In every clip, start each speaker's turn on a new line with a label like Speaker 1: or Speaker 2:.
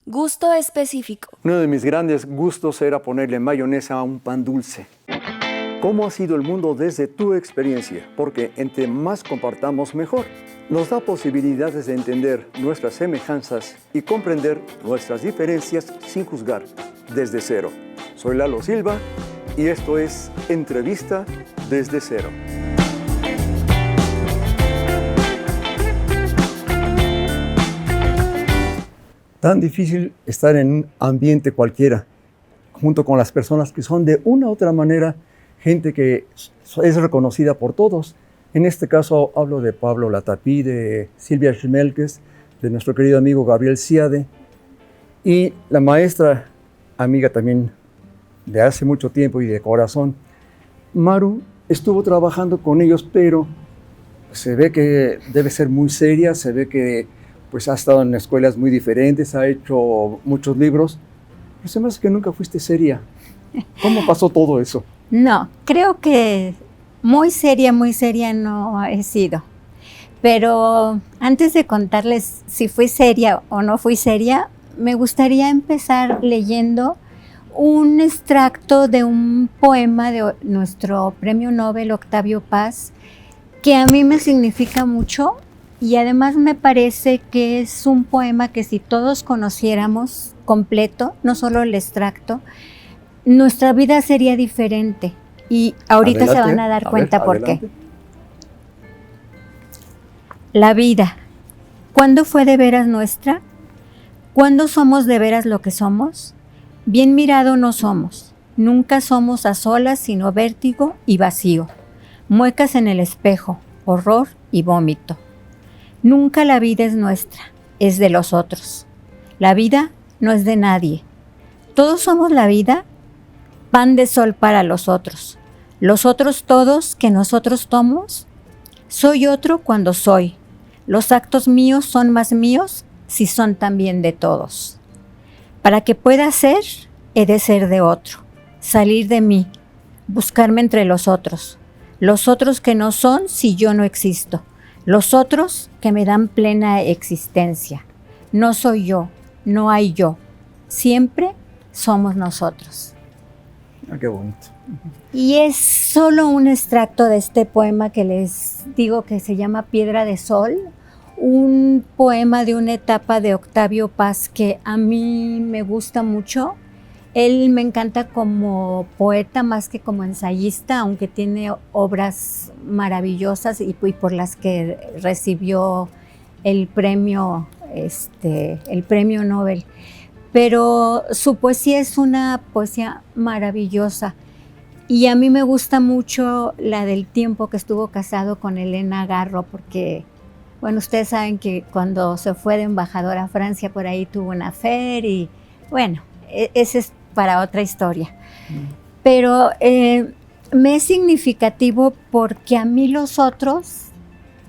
Speaker 1: Gusto específico.
Speaker 2: Uno de mis grandes gustos era ponerle mayonesa a un pan dulce. ¿Cómo ha sido el mundo desde tu experiencia? Porque entre más compartamos, mejor. Nos da posibilidades de entender nuestras semejanzas y comprender nuestras diferencias sin juzgar, desde cero. Soy Lalo Silva y esto es Entrevista desde Cero. Tan difícil estar en un ambiente cualquiera, junto con las personas que son de una u otra manera gente que es reconocida por todos. En este caso hablo de Pablo Latapí, de Silvia Schmelkes, de nuestro querido amigo Gabriel Ciade y la maestra, amiga también de hace mucho tiempo y de corazón, Maru, estuvo trabajando con ellos, pero se ve que debe ser muy seria, se ve que pues ha estado en escuelas muy diferentes, ha hecho muchos libros, pero se me hace que nunca fuiste seria. ¿Cómo pasó todo eso?
Speaker 3: No, creo que muy seria no he sido. Pero antes de contarles si fui seria o no fui seria, me gustaría empezar leyendo un extracto de un poema de nuestro premio Nobel Octavio Paz, que a mí me significa mucho. Y además me parece que es un poema que si todos conociéramos completo, no solo el extracto, nuestra vida sería diferente. Y ahorita adelante, se van a dar cuenta por qué. La vida, ¿cuándo fue de veras nuestra? ¿Cuándo somos de veras lo que somos? Bien mirado no somos, nunca somos a solas sino vértigo y vacío, muecas en el espejo, horror y vómito. Nunca la vida es nuestra, es de los otros. La vida no es de nadie. Todos somos la vida, pan de sol para los otros. Los otros todos que nosotros somos, soy otro cuando soy. Los actos míos son más míos si son también de todos. Para que pueda ser, he de ser de otro, salir de mí, buscarme entre los otros que no son si yo no existo. Los otros que me dan plena existencia. No soy yo, no hay yo. Siempre somos nosotros.
Speaker 2: Ah, qué bonito.
Speaker 3: Y es solo un extracto de este poema que les digo que se llama Piedra de Sol, un poema de una etapa de Octavio Paz que a mí me gusta mucho. Él me encanta como poeta más que como ensayista, aunque tiene obras maravillosas y por las que recibió el premio Nobel. Pero su poesía es una poesía maravillosa y a mí me gusta mucho la del tiempo que estuvo casado con Elena Garro, porque, bueno, ustedes saben que cuando se fue de embajador a Francia por ahí tuvo una affair y, bueno, ese es para otra historia. Pero me es significativo porque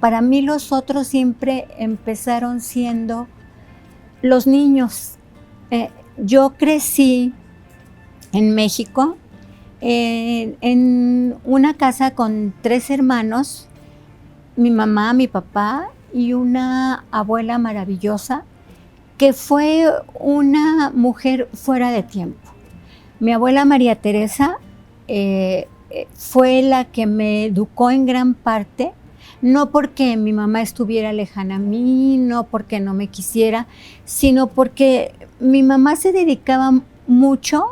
Speaker 3: para mí los otros siempre empezaron siendo los niños. Yo crecí en México, en una casa con 3 hermanos, mi mamá, mi papá y una abuela maravillosa, que fue una mujer fuera de tiempo. Mi abuela María Teresa fue la que me educó en gran parte, no porque mi mamá estuviera lejana a mí, no porque no me quisiera, sino porque mi mamá se dedicaba mucho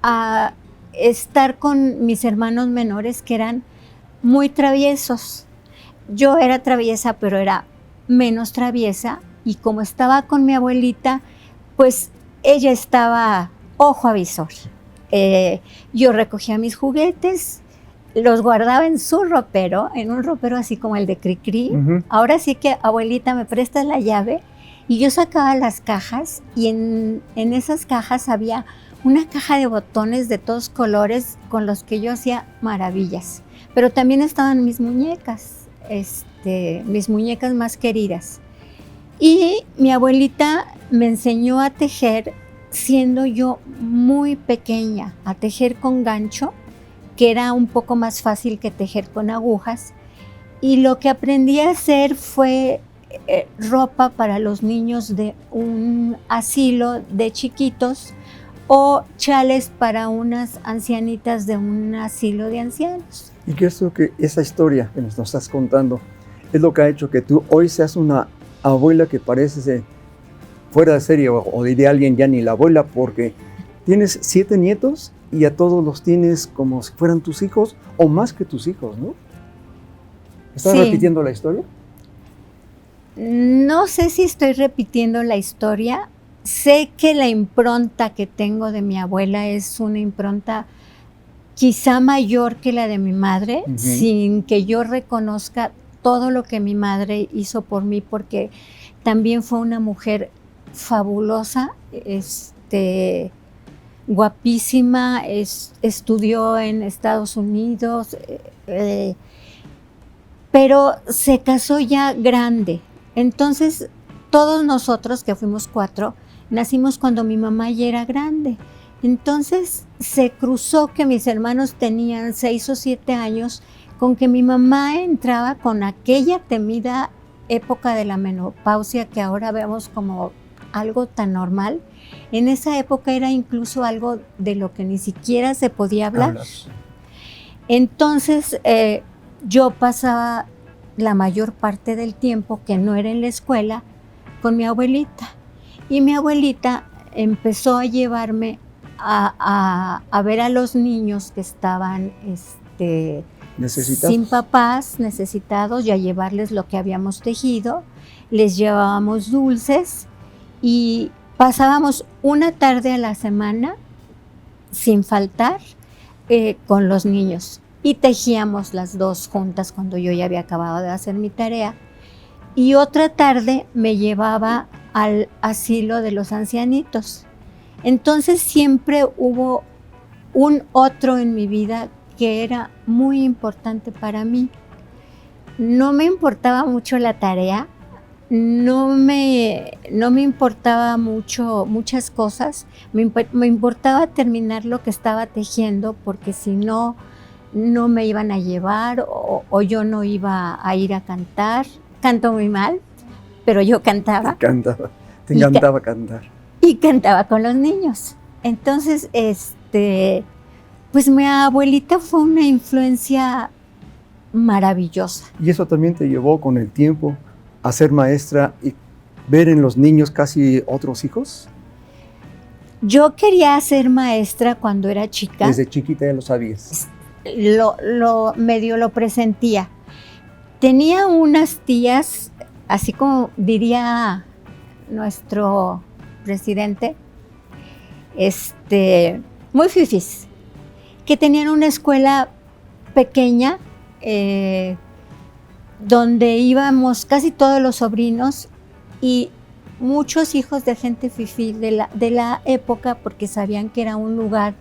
Speaker 3: a estar con mis hermanos menores que eran muy traviesos. Yo era traviesa, pero era menos traviesa, y como estaba con mi abuelita, pues ella estaba ojo avisor. Yo recogía mis juguetes, los guardaba en su ropero, en un ropero así como el de Cricri. Ahora sí que, abuelita, me prestas la llave. Y yo sacaba las cajas y en esas cajas había una caja de botones de todos colores con los que yo hacía maravillas. Pero también estaban mis muñecas más queridas. Y mi abuelita me enseñó a tejer siendo yo muy pequeña, a tejer con gancho, que era un poco más fácil que tejer con agujas. Y lo que aprendí a hacer fue ropa para los niños de un asilo de chiquitos o chales para unas ancianitas de un asilo de ancianos.
Speaker 2: Y que esa historia que nos estás contando es lo que ha hecho que tú hoy seas una abuela que parece fuera de serie, o diría alguien ya ni la abuela, porque tienes 7 nietos y a todos los tienes como si fueran tus hijos o más que tus hijos, ¿no? ¿Estás repitiendo la historia?
Speaker 3: No sé si estoy repitiendo la historia. Sé que la impronta que tengo de mi abuela es una impronta quizá mayor que la de mi madre, sin que yo reconozca todo lo que mi madre hizo por mí, porque también fue una mujer fabulosa, guapísima, estudió en Estados Unidos, pero se casó ya grande. Entonces, todos nosotros, que fuimos 4, nacimos cuando mi mamá ya era grande. Entonces, se cruzó que mis hermanos tenían 6 o 7 años con que mi mamá entraba con aquella temida época de la menopausia que ahora vemos como algo tan normal. En esa época era incluso algo de lo que ni siquiera se podía hablar. Entonces, yo pasaba la mayor parte del tiempo, que no era en la escuela, con mi abuelita. Y mi abuelita empezó a llevarme a ver a los niños que estaban sin papás, necesitados, y a llevarles lo que habíamos tejido. Les llevábamos dulces y pasábamos una tarde a la semana, sin faltar, con los niños. Y tejíamos las 2 juntas cuando yo ya había acabado de hacer mi tarea. Y otra tarde me llevaba al asilo de los ancianitos. Entonces siempre hubo un otro en mi vida que era muy importante para mí. No me importaba mucho la tarea, no me importaba muchas cosas. Me importaba terminar lo que estaba tejiendo, porque si no, no me iban a llevar o yo no iba a ir a cantar. Canto muy mal, pero yo cantaba.
Speaker 2: Te encantaba cantar.
Speaker 3: Y cantaba con los niños. Entonces, pues mi abuelita fue una influencia maravillosa.
Speaker 2: ¿Y eso también te llevó con el tiempo a ser maestra y ver en los niños casi otros hijos?
Speaker 3: Yo quería ser maestra cuando era chica.
Speaker 2: Desde chiquita ya lo sabías.
Speaker 3: Medio lo presentía. Tenía unas tías, así como diría nuestro presidente, muy fifís, que tenían una escuela pequeña donde íbamos casi todos los sobrinos y muchos hijos de gente fifí de la época, porque sabían que era un lugar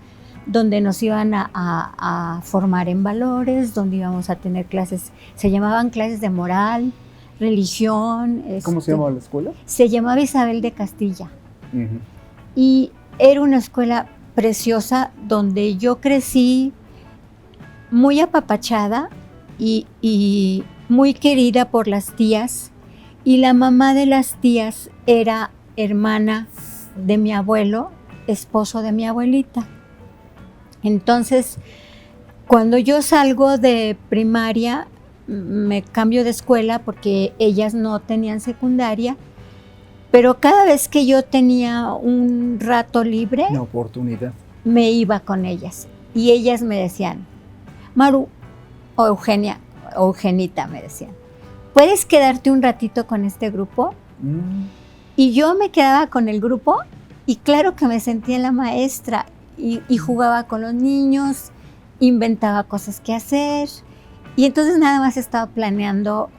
Speaker 3: donde nos iban a formar en valores, donde íbamos a tener clases, se llamaban clases de moral, religión.
Speaker 2: ¿Cómo se llamaba la escuela?
Speaker 3: Se llamaba Isabel de Castilla. Y era una escuela preciosa donde yo crecí muy apapachada y muy querida por las tías, y la mamá de las tías era hermana de mi abuelo, esposo de mi abuelita. Entonces, cuando yo salgo de primaria, me cambio de escuela porque ellas no tenían secundaria, pero cada vez que yo tenía un rato libre,
Speaker 2: una oportunidad,
Speaker 3: me iba con ellas. Y ellas me decían, Maru, o Eugenia, o Eugenita me decían, ¿puedes quedarte un ratito con este grupo? Y yo me quedaba con el grupo y claro que me sentía la maestra. Y jugaba con los niños, inventaba cosas que hacer, y entonces nada más estaba planeando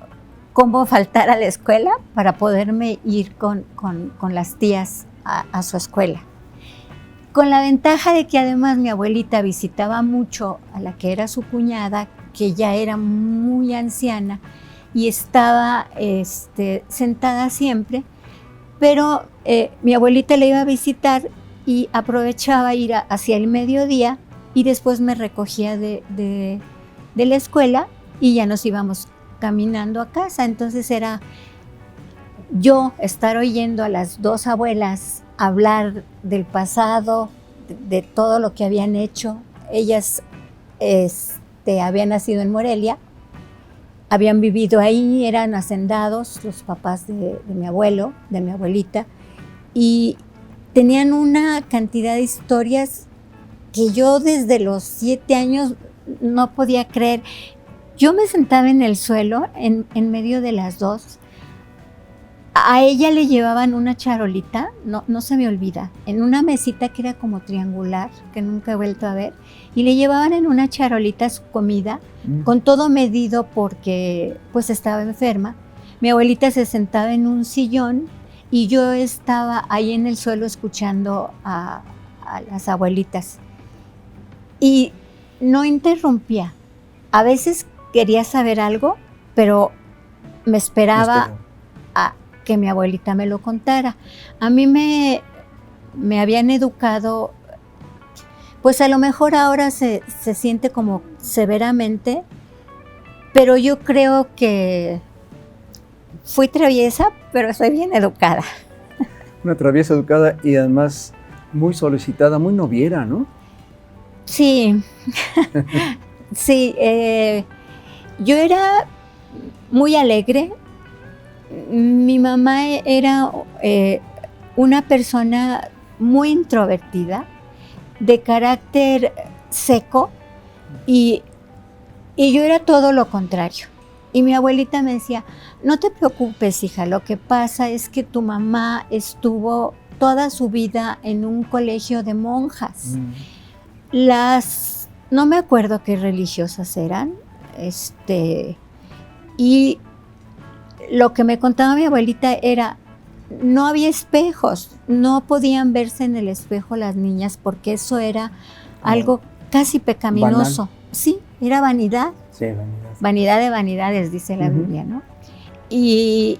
Speaker 3: cómo faltar a la escuela para poderme ir con las tías a su escuela. Con la ventaja de que además mi abuelita visitaba mucho a la que era su cuñada, que ya era muy anciana y estaba sentada siempre, pero mi abuelita le iba a visitar y aprovechaba ir hacia el mediodía y después me recogía de la escuela y ya nos íbamos caminando a casa. Entonces era yo estar oyendo a las dos abuelas hablar del pasado, de todo lo que habían hecho. Ellas habían nacido en Morelia, habían vivido ahí, eran hacendados, los papás de mi abuelo, de mi abuelita, y tenían una cantidad de historias que yo desde los 7 años no podía creer. Yo me sentaba en el suelo, en medio de las dos. A ella le llevaban una charolita, no se me olvida, en una mesita que era como triangular, que nunca he vuelto a ver, y le llevaban en una charolita su comida, con todo medido porque pues estaba enferma. Mi abuelita se sentaba en un sillón y yo estaba ahí en el suelo escuchando a las abuelitas. Y no interrumpía. A veces quería saber algo, pero me esperaba a que mi abuelita me lo contara. A mí me habían educado, pues a lo mejor ahora se siente como severamente, pero yo creo que fui traviesa, pero soy bien educada.
Speaker 2: Una traviesa educada y además muy solicitada, muy noviera, ¿no?
Speaker 3: Sí, sí, yo era muy alegre. Mi mamá era una persona muy introvertida, de carácter seco, y yo era todo lo contrario. Y mi abuelita me decía, no te preocupes, hija, lo que pasa es que tu mamá estuvo toda su vida en un colegio de monjas. No me acuerdo qué religiosas eran, y lo que me contaba mi abuelita era, no había espejos, no podían verse en el espejo las niñas porque eso era algo casi pecaminoso.
Speaker 2: Banal.
Speaker 3: Sí, era vanidad.
Speaker 2: Sí, vanidad.
Speaker 3: Vanidad de vanidades, dice la Biblia, ¿no? Y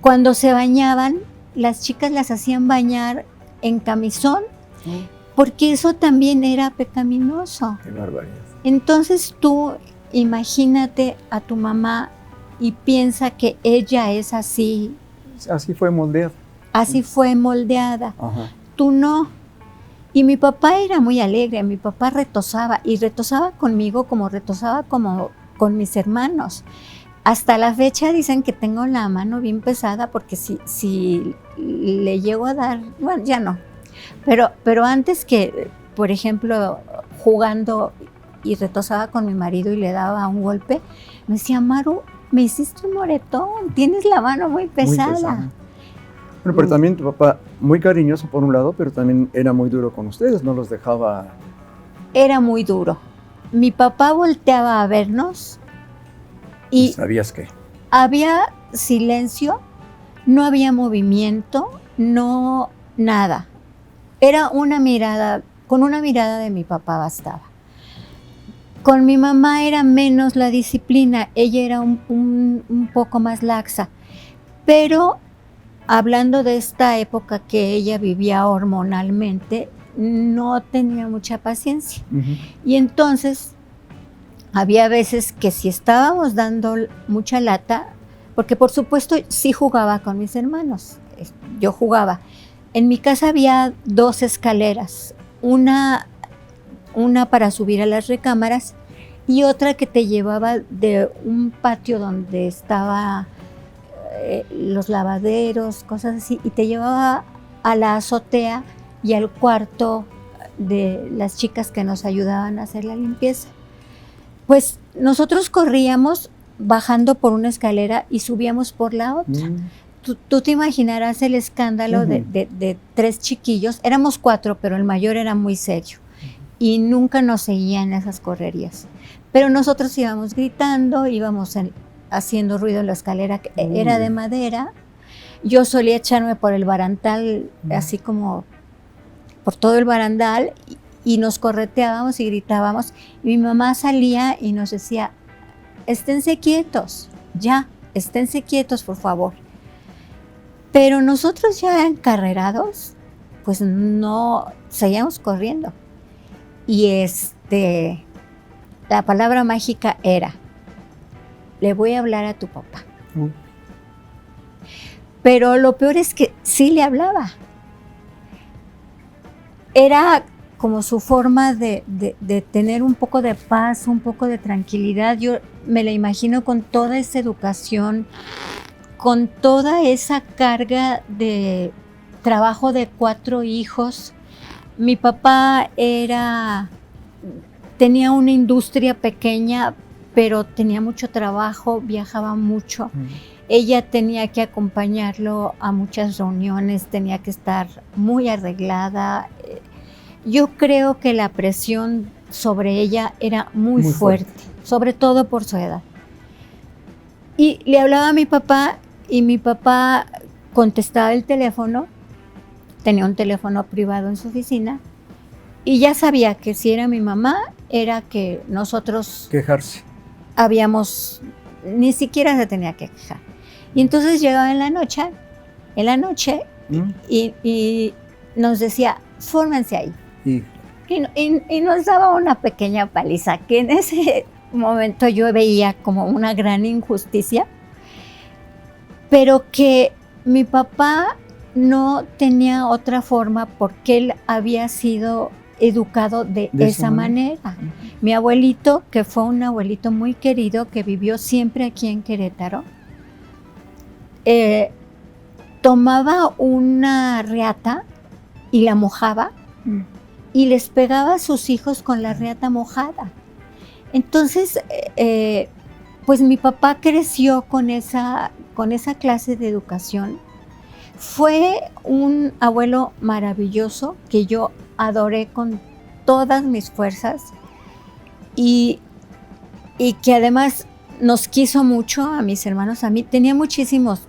Speaker 3: cuando se bañaban, las chicas las hacían bañar en camisón, porque eso también era pecaminoso.
Speaker 2: Qué barbaridad.
Speaker 3: Entonces tú imagínate a tu mamá y piensa que ella es así.
Speaker 2: Así fue moldeada.
Speaker 3: Así fue moldeada.
Speaker 2: Ajá.
Speaker 3: Tú no. Y mi papá era muy alegre, mi papá retozaba, y retozaba conmigo como retozaba como con mis hermanos. Hasta la fecha dicen que tengo la mano bien pesada porque si le llego a dar, bueno, ya no. Pero antes que, por ejemplo, jugando y retozaba con mi marido y le daba un golpe, me decía, Maru, me hiciste un moretón, tienes la mano muy pesada.
Speaker 2: Muy pesada. Bueno, pero también tu papá, muy cariñoso por un lado, pero también era muy duro con ustedes, no los dejaba...
Speaker 3: Era muy duro. Mi papá volteaba a vernos y
Speaker 2: ¿Sabías qué?
Speaker 3: había silencio, no había movimiento, no nada. Era una mirada, con una mirada de mi papá bastaba. Con mi mamá era menos la disciplina, ella era un poco más laxa, pero hablando de esta época que ella vivía hormonalmente, no tenía mucha paciencia. Y entonces había veces que si estábamos dando mucha lata, porque por supuesto sí jugaba con mis hermanos, yo jugaba. En mi casa había 2 escaleras, una para subir a las recámaras y otra que te llevaba de un patio donde estaba los lavaderos, cosas así, y te llevaba a la azotea y al cuarto de las chicas que nos ayudaban a hacer la limpieza. Pues nosotros corríamos bajando por una escalera y subíamos por la otra. Tú te imaginarás el escándalo de 3 chiquillos. Éramos 4, pero el mayor era muy serio y nunca nos seguían esas correrías. Pero nosotros íbamos gritando, íbamos haciendo ruido en la escalera, que era de madera. Yo solía echarme por el barandal, así como por todo el barandal, y nos correteábamos y gritábamos. Y mi mamá salía y nos decía, esténse quietos, ya, esténse quietos, por favor. Pero nosotros ya encarrerados, pues no, seguíamos corriendo. Y la palabra mágica era, le voy a hablar a tu papá. Pero lo peor es que sí le hablaba. Era como su forma de tener un poco de paz, un poco de tranquilidad. Yo me la imagino con toda esa educación, con toda esa carga de trabajo de 4 hijos. Mi papá tenía una industria pequeña, pero tenía mucho trabajo, viajaba mucho. Ella tenía que acompañarlo a muchas reuniones, tenía que estar muy arreglada. Yo creo que la presión sobre ella era muy fuerte, sobre todo por su edad. Y le hablaba a mi papá y mi papá contestaba el teléfono, tenía un teléfono privado en su oficina y ya sabía que si era mi mamá, era que nosotros
Speaker 2: quejarse.
Speaker 3: Ni siquiera se tenía que quejar. Y entonces llegaba en la noche y nos decía, fórmense ahí. Y nos daba una pequeña paliza que en ese momento yo veía como una gran injusticia, pero que mi papá no tenía otra forma porque él había sido educado de esa manera. Mi abuelito, que fue un abuelito muy querido, que vivió siempre aquí en Querétaro, tomaba una reata y la mojaba y les pegaba a sus hijos con la reata mojada. Entonces, pues mi papá creció con esa clase de educación. Fue un abuelo maravilloso que yo adoré con todas mis fuerzas y que además nos quiso mucho a mis hermanos, a mí. Tenía muchísimos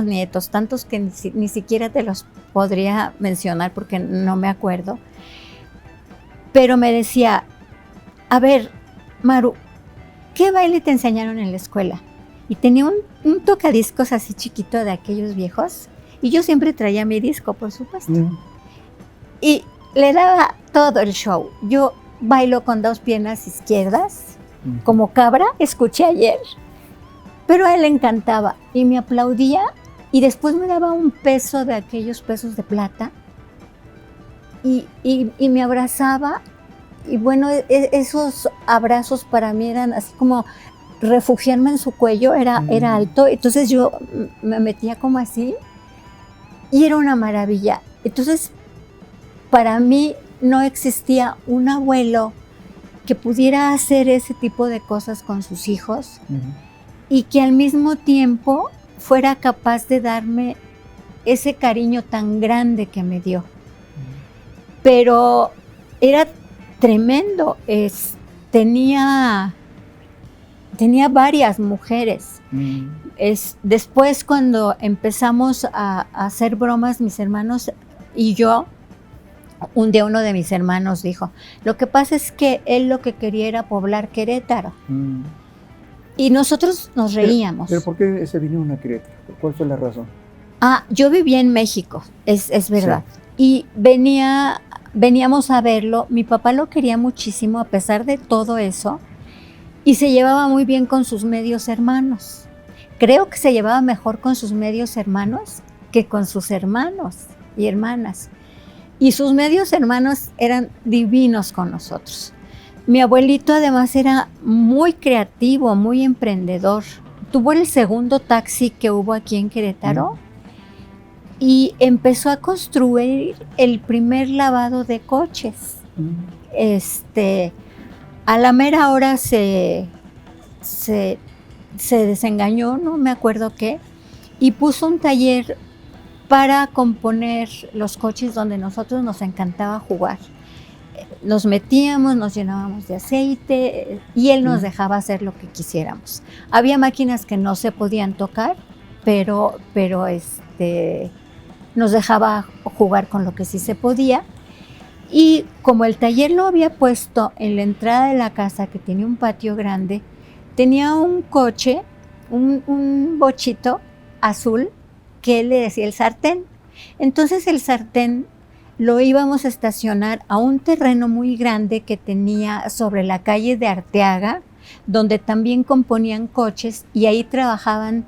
Speaker 3: nietos, tantos que ni siquiera te los podría mencionar porque no me acuerdo. Pero me decía, a ver, Maru, ¿qué baile te enseñaron en la escuela? Y tenía un tocadiscos así chiquito de aquellos viejos, y yo siempre traía mi disco, por supuesto. Y le daba todo el show. Yo bailo con 2 piernas izquierdas, como cabra, escuché ayer, pero a él le encantaba y me aplaudía y después me daba un peso de aquellos pesos de plata y me abrazaba y bueno, esos abrazos para mí eran así como refugiarme en su cuello, era alto, entonces yo me metía como así y era una maravilla. Entonces, para mí no existía un abuelo que pudiera hacer ese tipo de cosas con sus hijos y que al mismo tiempo fuera capaz de darme ese cariño tan grande que me dio. Pero era tremendo, tenía varias mujeres. Después, cuando empezamos a hacer bromas mis hermanos y yo, un día uno de mis hermanos dijo, lo que pasa es que él lo que quería era poblar Querétaro. Y nosotros nos reíamos.
Speaker 2: ¿Pero por qué se vinieron a Querétaro? ¿Cuál fue la razón?
Speaker 3: Yo vivía en México, es verdad. Sí. Y veníamos a verlo. Mi papá lo quería muchísimo a pesar de todo eso. Y se llevaba muy bien con sus medios hermanos. Creo que se llevaba mejor con sus medios hermanos que con sus hermanos y hermanas. Y sus medios hermanos eran divinos con nosotros. Mi abuelito además era muy creativo, muy emprendedor. Tuvo el segundo taxi que hubo aquí en Querétaro y empezó a construir el primer lavado de coches. A la mera hora se desengañó, no me acuerdo qué, y puso un taller para componer los coches donde nosotros nos encantaba jugar. Nos metíamos, nos llenábamos de aceite y él nos dejaba hacer lo que quisiéramos. Había máquinas que no se podían tocar, pero nos dejaba jugar con lo que sí se podía. Y como el taller lo había puesto en la entrada de la casa, que tenía un patio grande, tenía un coche, un bochito azul, que él le decía el sartén. Entonces el sartén lo íbamos a estacionar a un terreno muy grande que tenía sobre la calle de Arteaga, donde también componían coches y ahí trabajaban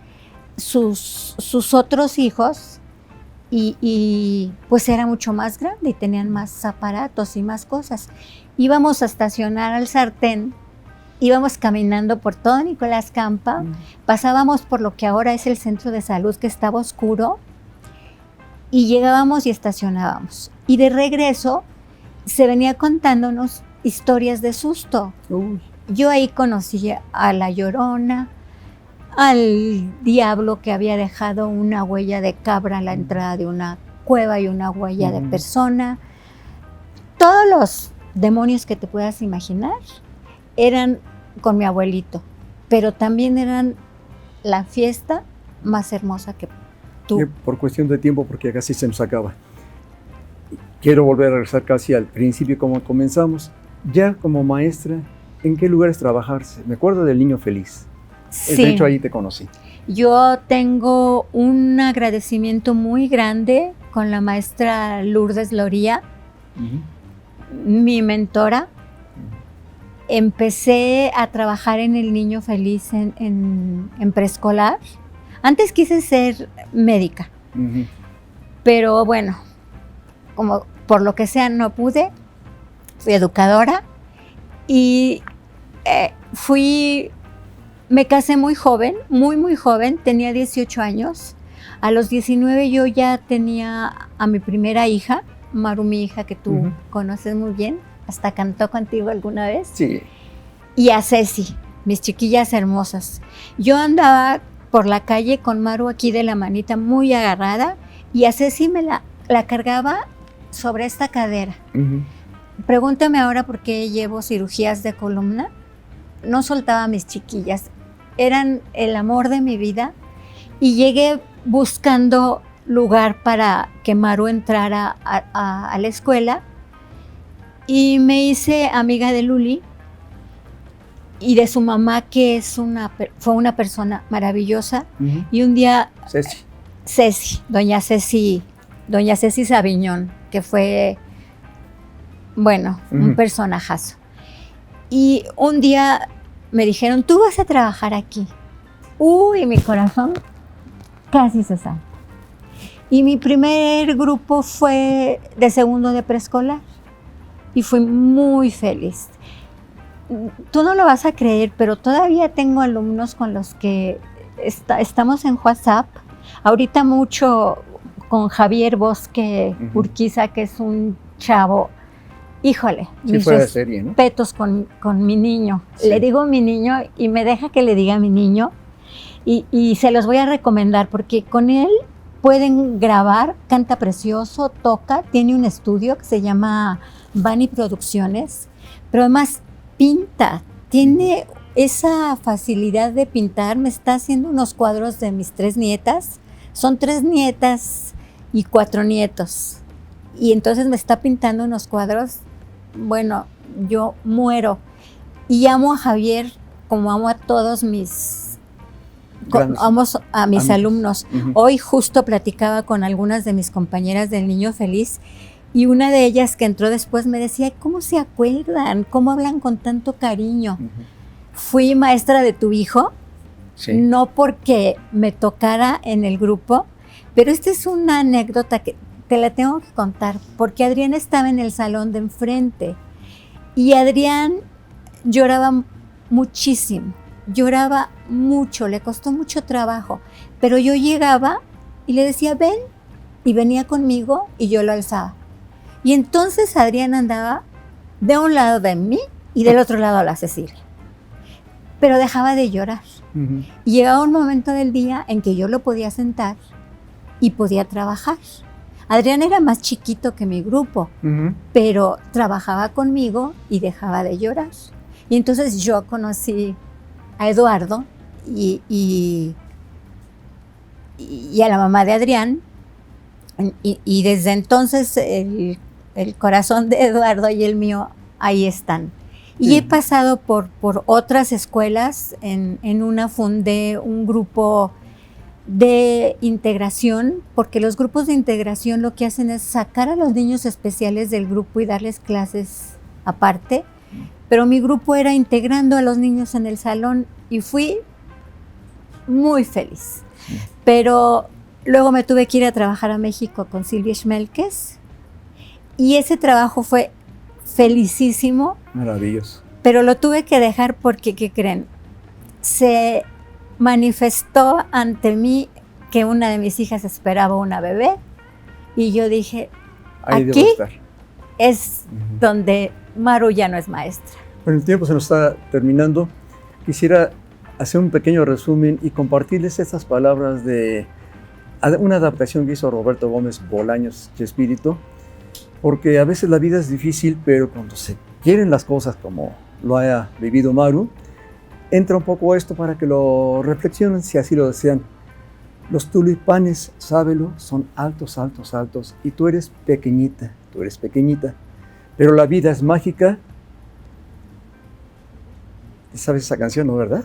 Speaker 3: sus otros hijos y pues era mucho más grande y tenían más aparatos y más cosas. Íbamos a estacionar al Sartén, íbamos caminando por todo Nicolás Campa, pasábamos por lo que ahora es el centro de salud, que estaba oscuro, y llegábamos y estacionábamos. Y de regreso se venía contándonos historias de susto. Yo ahí conocí a la Llorona, al diablo que había dejado una huella de cabra en la entrada de una cueva y una huella de persona. Todos los demonios que te puedas imaginar eran con mi abuelito, pero también eran la fiesta más hermosa que tú.
Speaker 2: Por cuestión de tiempo, porque casi se nos acaba. Quiero volver a regresar casi al principio, como comenzamos. Ya como maestra, ¿en qué lugares trabajarse? Me acuerdo del Niño Feliz.
Speaker 3: Sí.
Speaker 2: De hecho, ahí te conocí.
Speaker 3: Yo tengo un agradecimiento muy grande con la maestra Lourdes Loría, mi mentora. Empecé a trabajar en el Niño Feliz en preescolar. Antes quise ser médica, pero bueno, como por lo que sea no pude. Fui educadora y me casé muy joven, muy joven, tenía 18 años. A los 19 yo ya tenía a mi primera hija, Maru, mi hija, que tú conoces muy bien, hasta cantó contigo alguna vez.
Speaker 2: Sí.
Speaker 3: Y a Ceci, mis chiquillas hermosas. Yo andaba por la calle con Maru aquí de la manita muy agarrada y a Ceci me la cargaba sobre esta cadera. Pregúntame ahora por qué llevo cirugías de columna. No soltaba a mis chiquillas, eran el amor de mi vida y llegué buscando lugar para que Maru entrara a la escuela y me hice amiga de Luli y de su mamá, que fue una persona maravillosa. Y un día doña Ceci Sabiñón, que fue, bueno, un personajazo. Y un día me dijeron, tú vas a trabajar aquí. Uy, mi corazón casi se sale. Y mi primer grupo fue de segundo de preescolar y fui muy feliz. Tú no lo vas a creer, pero todavía tengo alumnos con los que estamos en WhatsApp. Ahorita mucho con Javier Bosque Urquiza, que es un chavo. Híjole,
Speaker 2: sí,
Speaker 3: mis respetos, ¿no? con mi niño. Sí. Le digo mi niño y me deja que le diga mi niño. Y se los voy a recomendar porque con él pueden grabar, canta precioso, toca, tiene un estudio que se llama Bani Producciones, pero además pinta, tiene esa facilidad de pintar. Me está haciendo unos cuadros de mis 3 nietas. Son 3 nietas y 4 nietos. Y entonces me está pintando unos cuadros. Bueno, yo muero. Y amo a Javier como amo a todos amo a mis alumnos. Hoy justo platicaba con algunas de mis compañeras del Niño Feliz y una de ellas que entró después me decía, ¿cómo se acuerdan? ¿Cómo hablan con tanto cariño? Fui maestra de tu hijo, no porque me tocara en el grupo, pero esta es una anécdota que te la tengo que contar, porque Adrián estaba en el salón de enfrente y Adrián lloraba muchísimo, lloraba mucho, le costó mucho trabajo, pero yo llegaba y le decía, ven, y venía conmigo y yo lo alzaba. Y entonces Adrián andaba de un lado de mí y del otro lado a la Cecilia, pero dejaba de llorar. Y llegaba un momento del día en que yo lo podía sentar y podía trabajar. Adrián era más chiquito que mi grupo, pero trabajaba conmigo y dejaba de llorar. Y entonces yo conocí a Eduardo y a la mamá de Adrián, y desde entonces el corazón de Eduardo y el mío ahí están. Y he pasado por otras escuelas. En una fundé un grupo de integración, porque los grupos de integración lo que hacen es sacar a los niños especiales del grupo y darles clases aparte, pero mi grupo era integrando a los niños en el salón y fui muy feliz. Pero luego me tuve que ir a trabajar a México con Silvia Schmelkes y ese trabajo fue felicísimo.
Speaker 2: Maravilloso.
Speaker 3: Pero lo tuve que dejar porque, ¿qué creen? Se manifestó ante mí que una de mis hijas esperaba una bebé y yo dije,
Speaker 2: Ahí
Speaker 3: aquí
Speaker 2: debo estar.
Speaker 3: es donde Maru ya no es maestra.
Speaker 2: Bueno, el tiempo se nos está terminando. Quisiera hacer un pequeño resumen y compartirles estas palabras de una adaptación que hizo Roberto Gómez Bolaños Chespirito, porque a veces la vida es difícil, pero cuando se quieren las cosas como lo haya vivido Maru, entra un poco esto para que lo reflexionen si así lo desean. Los tulipanes, sábelo, son altos, altos, altos, y tú eres pequeñita, pero la vida es mágica. ¿Sabes esa canción, no, verdad?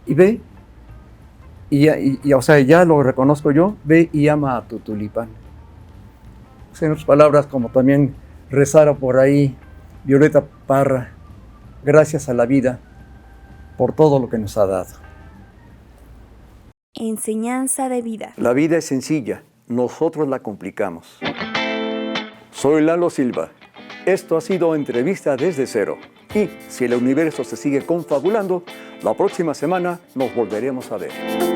Speaker 2: Y ve, o sea, ya lo reconozco yo, ve y ama a tu tulipán. O sea, en otras palabras, como también rezara por ahí Violeta Parra, gracias a la vida por todo lo que nos ha dado.
Speaker 1: Enseñanza de vida.
Speaker 2: La vida es sencilla, nosotros la complicamos. Soy Lalo Silva. Esto ha sido Entrevista desde Cero. Y si el universo se sigue confabulando, la próxima semana nos volveremos a ver.